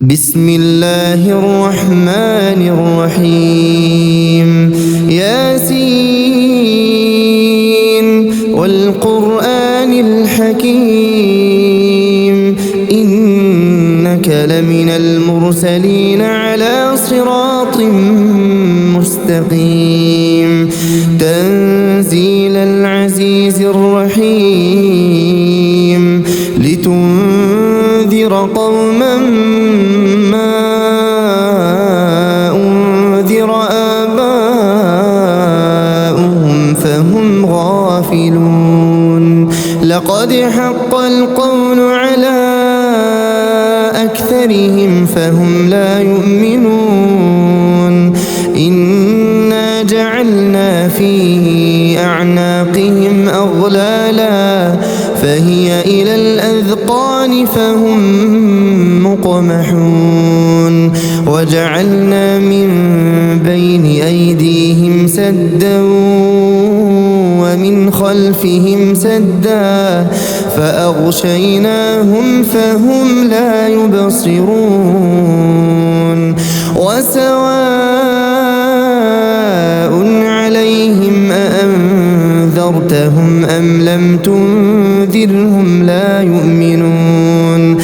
بسم الله الرحمن الرحيم ياسين والقرآن الحكيم إنك لمن المرسلين على صراط مستقيم تنزيل العزيز الرحيم لتنذر قوما ما أنذر آباؤهم فهم غافلون لقد حق القول على أكثرهم فهم لا يؤمنون إنا جعلنا في أعناقهم أغلالا فهي إلى الأذقان فهم مقمحون وجعلنا من بين أيديهم سدا ومن خلفهم سدا فأغشيناهم فهم لا يبصرون وسواء عليهم أأنذرتهم أم لم تنذرهم لا يؤمنون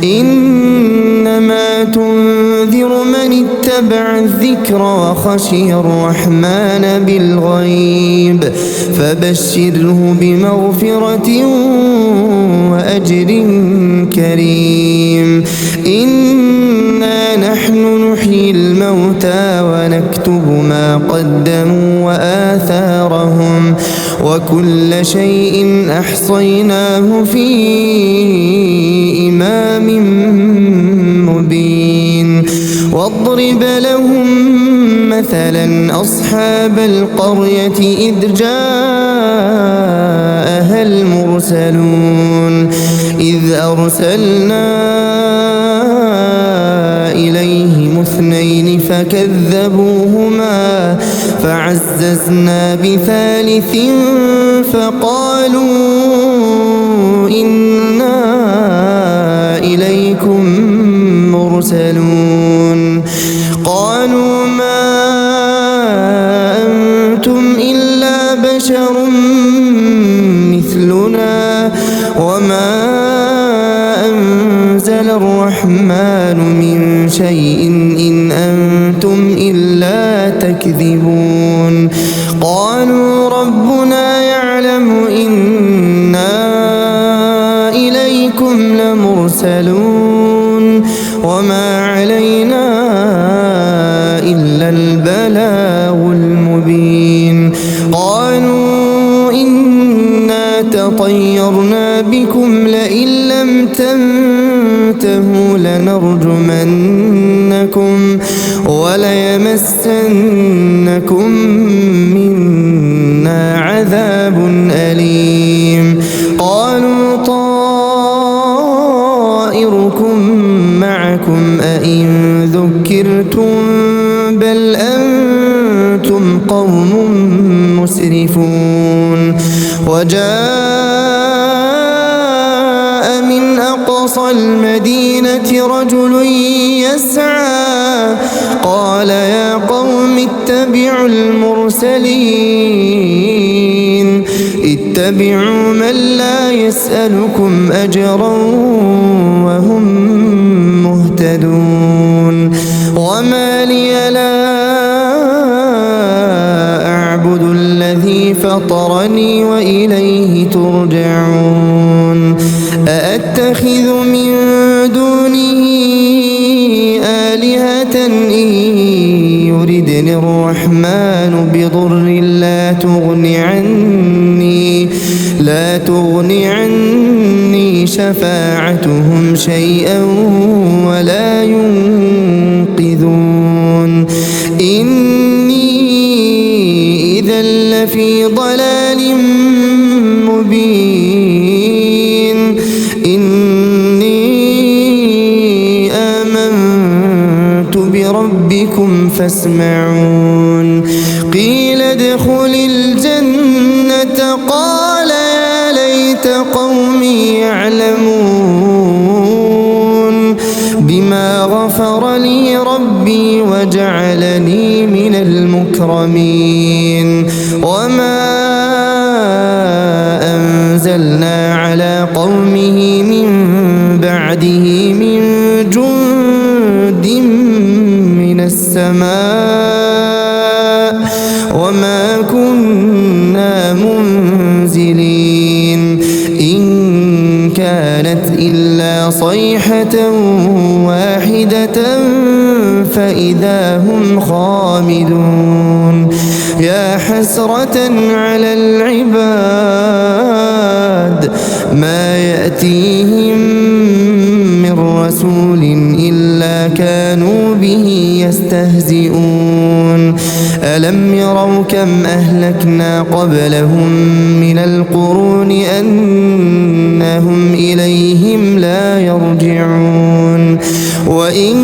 إنما تنذر من اتبع الذكر وخشي الرحمن بالغيب فبشره بمغفرة وأجر كريم إنا نحن نحيي الموتى ونكتب ما قدموا وآثارهم وكل شيء أحصيناه في إمام مبين واضرب لهم مثلا أصحاب القرية إذ جاءها المرسلون إذ أرسلنا إليهم اثنين فكذبوهما فعززنا بثالث فقالوا إنا إليكم مرسلون قالوا ما أنتم إلا بشر مثلنا وما أنزل الرحمن من شيء إن أنتم إلا تكذبون قالوا ربنا يعلم إنا إليكم لمرسلون وما علينا إلا البلاغ المبين قالوا إنا تطيرنا بكم لئن لم تنتهوا لنرجمنكم وليمسنكم منا عذاب أليم قالوا طائركم معكم أئن ذكرتم بل أنتم قوم مسرفون وجاء من أقصى المدينة رجل يسعى قال يا قوم اتبعوا المرسلين اتبعوا من لا يسألكم أجرا وهم مهتدون وما لي لا أعبد الذي فطرني وإليه ترجعون أأتخذ من دونه آلهة إن يردني الرحمن بضر لا تغني عني شفاعتهم شيئا ولا ينقذون إني إذا لفي ضلال مبين إني آمنت بربكم فاسمعون قيل ادخل الجنة قال يا ليت قومي يعلمون بما غفر غفر لي ربي وجعلني من المكرمين وما أنزلنا على قومه من بعده من جند من السماء وما كنا منزلين إن كانت إلا صيحة واحدة فإذا هم خامدون يا حسرة على العباد ما يأتيهم من رسول إلا كانوا به يستهزئون ألم يروا كم أهلكنا قبلهم من القرون أنهم إليهم لا يرجعون وإن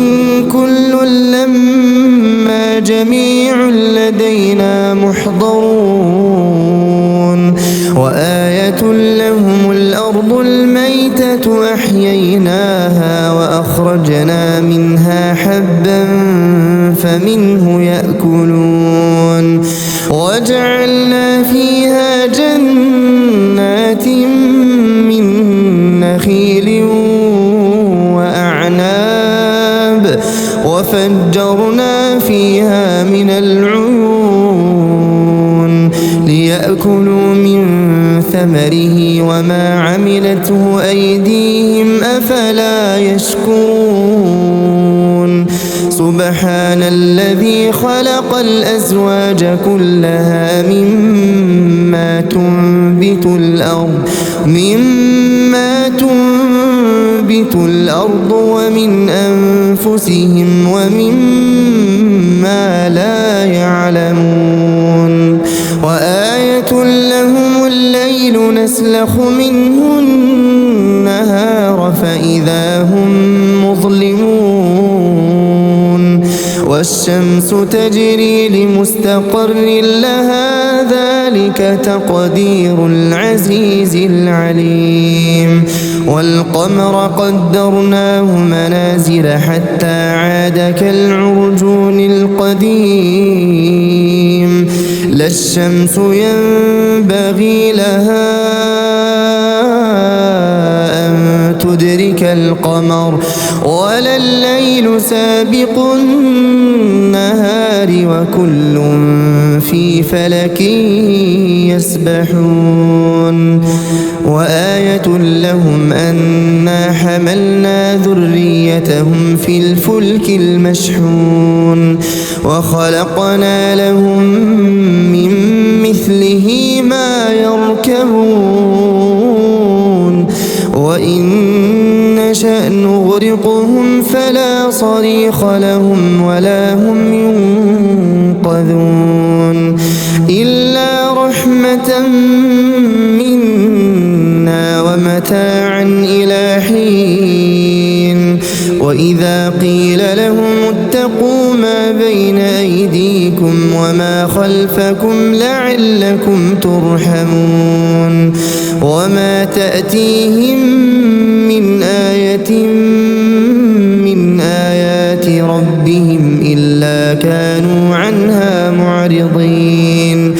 كل لما جميع لدينا محضرون وآية لهم الأرض الميتة أحييناها وأخرجنا منها حبا فمنه يأكلون وجعلنا فيها جنات من نخيل وأعناب وفجرنا فيها من العيون ليأكلوا من ثمره وما عملته أيديهم أفلا يشكرون سبحان الذي خلق الأزواج كلها مما تنبت الأرض ومن أنفسهم ومما لا يعلمون وآية لهم الليل نسلخ منه النهار فإذا هم مظلمون والشمس تجري لمستقر لها ذلك تقدير العزيز العليم والقمر قدرناه منازل حتى عاد كالعرجون القديم لا الشمس ينبغي لها أن تدرك القمر ولا الليل سابق النهار وكل في فلك يسبحون وآية لهم أنا حملنا ذريتهم في الفلك المشحون وخلقنا لهم من مثله ما يركبون وإن نشأ نغرقهم فلا صريخ لهم ولا هم ينقذون إلا رحمة منا ومتاعا إلى حين وإذا قيل لهم اتقوا ما بين أيديكم وما خلفكم لعلكم ترحمون وما تأتيهم من آية من آيات ربهم إلا كانوا عنها معرضين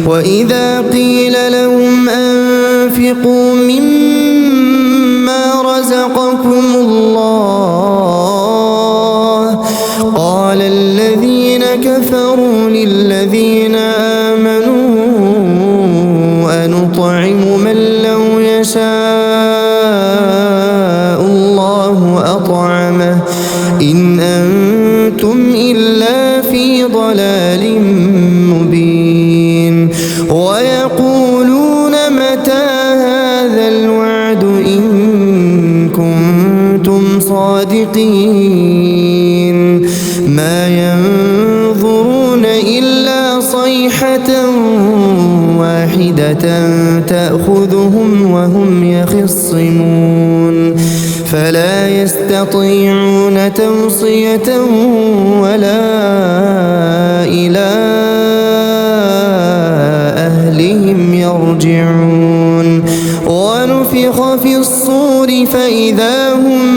وإذا قيل لهم أنفقوا مما رزقكم الله قال الذين كفروا للذين آمنوا أنطعم من لو يشاء الله أطعمه إن أنتم إلا في ضلال مبين ويقولون متى هذا الوعد إن كنتم صادقين ما ينظرون إلا صيحة واحدة تأخذهم وهم يخصمون فلا يستطيعون توصية ولا إلى أهلهم يرجعون ونفخ في الصور فإذا هم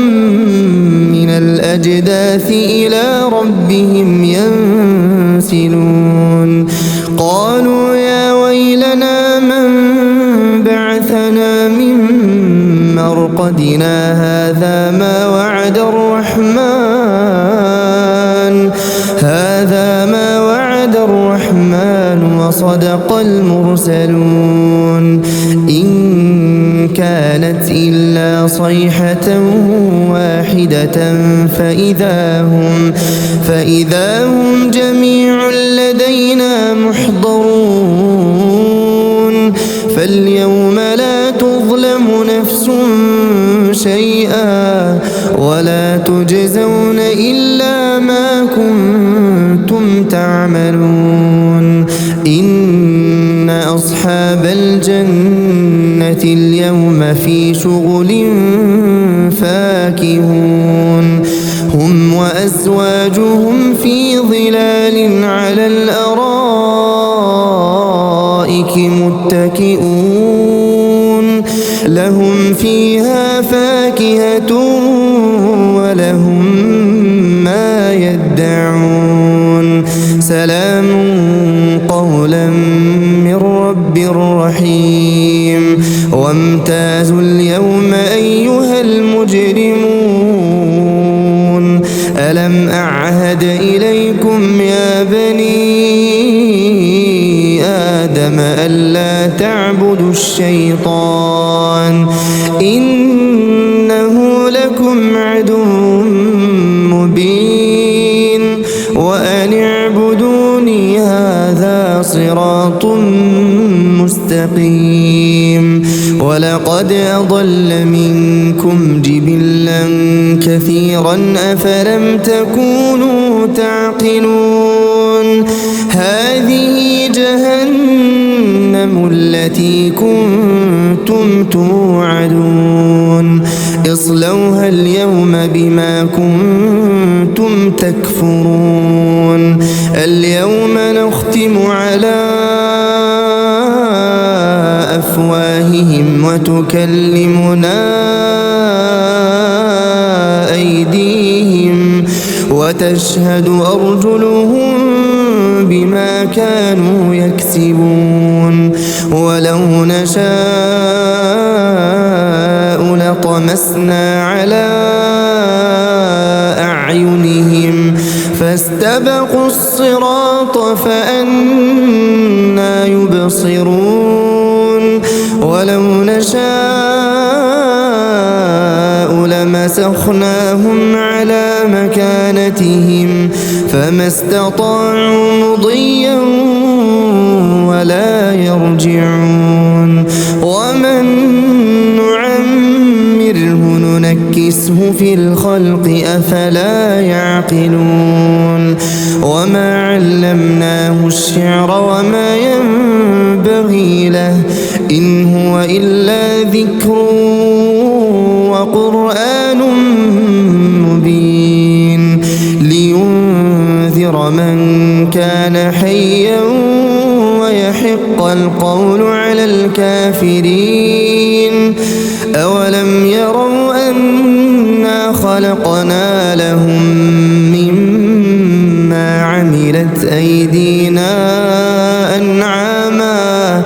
من الأجداث إلى ربهم ينسلون قالوا يا ويلنا من بعثنا من مرقدنا هذا ما وعد الرحمن وصدق المرسلون إن كانت إلا صيحة واحدة فإذا هم جميع لدينا محضرون فاليوم لا تظلم نفس شيئا ولا تجزون إلا ما كنتم تعملون إن أصحاب الجنة اليوم في شغل فاكهون هم وأزواجهم في ظلال على الأرائك متكئون لهم فيها فاكهة ولهم ما يدعون سلام قولا من رب رحيم وامتازوا اليوم أيها المجرمون ألم أعهد إليكم يا بني آدم ألا تعبدوا الشيطان إنه لكم عدو مبين وأن اعبدوني هذا صراط مستقيم ولقد أضل منكم جبلا كثيرا أفلم تكونوا تعقلون هذه جهنم التي كنتم توعدون اصلوها اليوم بما كنتم تكفرون اليوم نختم على أفواههم وتكلمنا أيديهم وتشهد أرجلهم بما كانوا يكسبون ولو نشاء لطمسنا على أعينهم فاستبقوا الصراط فأنى يبصرون ولو نشاء لمسخناهم على مكانتهم فما استطاعوا مضيا ولا يرجعون ومن نعمره ننكسه في الخلق أفلا يعقلون وما علمناه الشعر وما ينبغي له إن هو إلا ذكر وقرآن مبين لينذر من كان حيا ويحق القول على الكافرين أولم يروا أنا خلقنا لهم مما عملت أيدينا أنعاما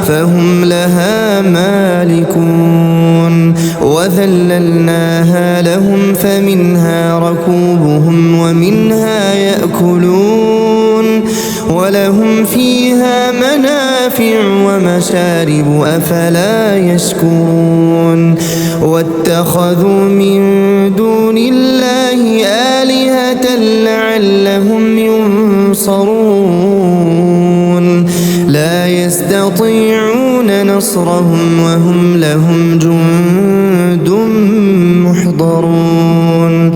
فهم لها مالكون وذللناها لهم فمنها ركوبهم ومنها يأكلون ولهم فيها منافع ومشارب أفلا يشكرون واتخذوا من دون الله آلهة لعلهم ينصرون لا يستطيعون نصرهم وهم لهم جند محضرون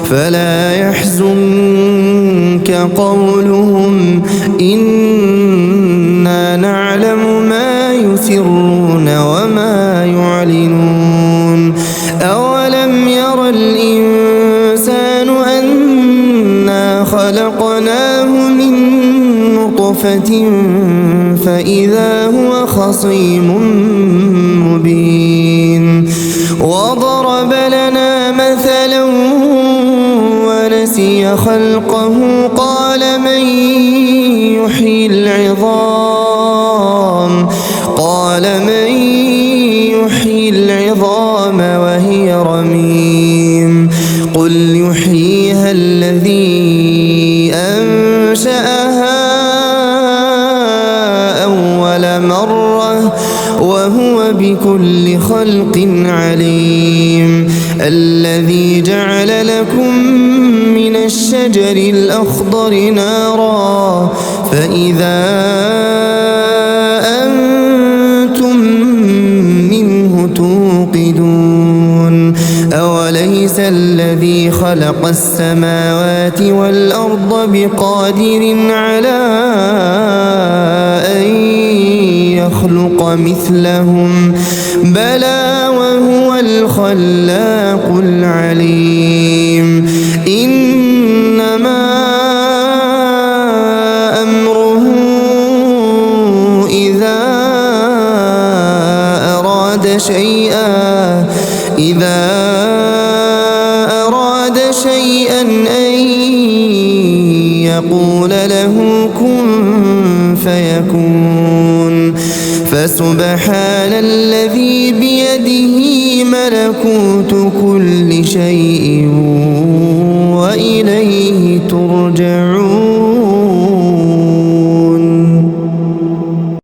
فلا يحزنك قولهم إنا نعلم ما يسرون وما يعلنون أولم ير الإنسان أنا خلقناه من نطفة فإذا هو خصيم مبين وضرب لنا مثلا خلقه قال من يحيي العظام وهي رميم قل يحييها الذي أنشأها أول مرة وهو بكل خلق عليم الذي جعل لكم من الشجر الأخضر نارا فإذا أنتم منه توقدون أوليس الذي خلق السماوات والأرض بقادر على أن يخلق مثلهم بلى وهو الخلاق العليم إنما أمره إذا أراد شيئا أن يقول له كن فيكون فسبحان الذي بيده ملكوت كل شيء وإليه ترجعون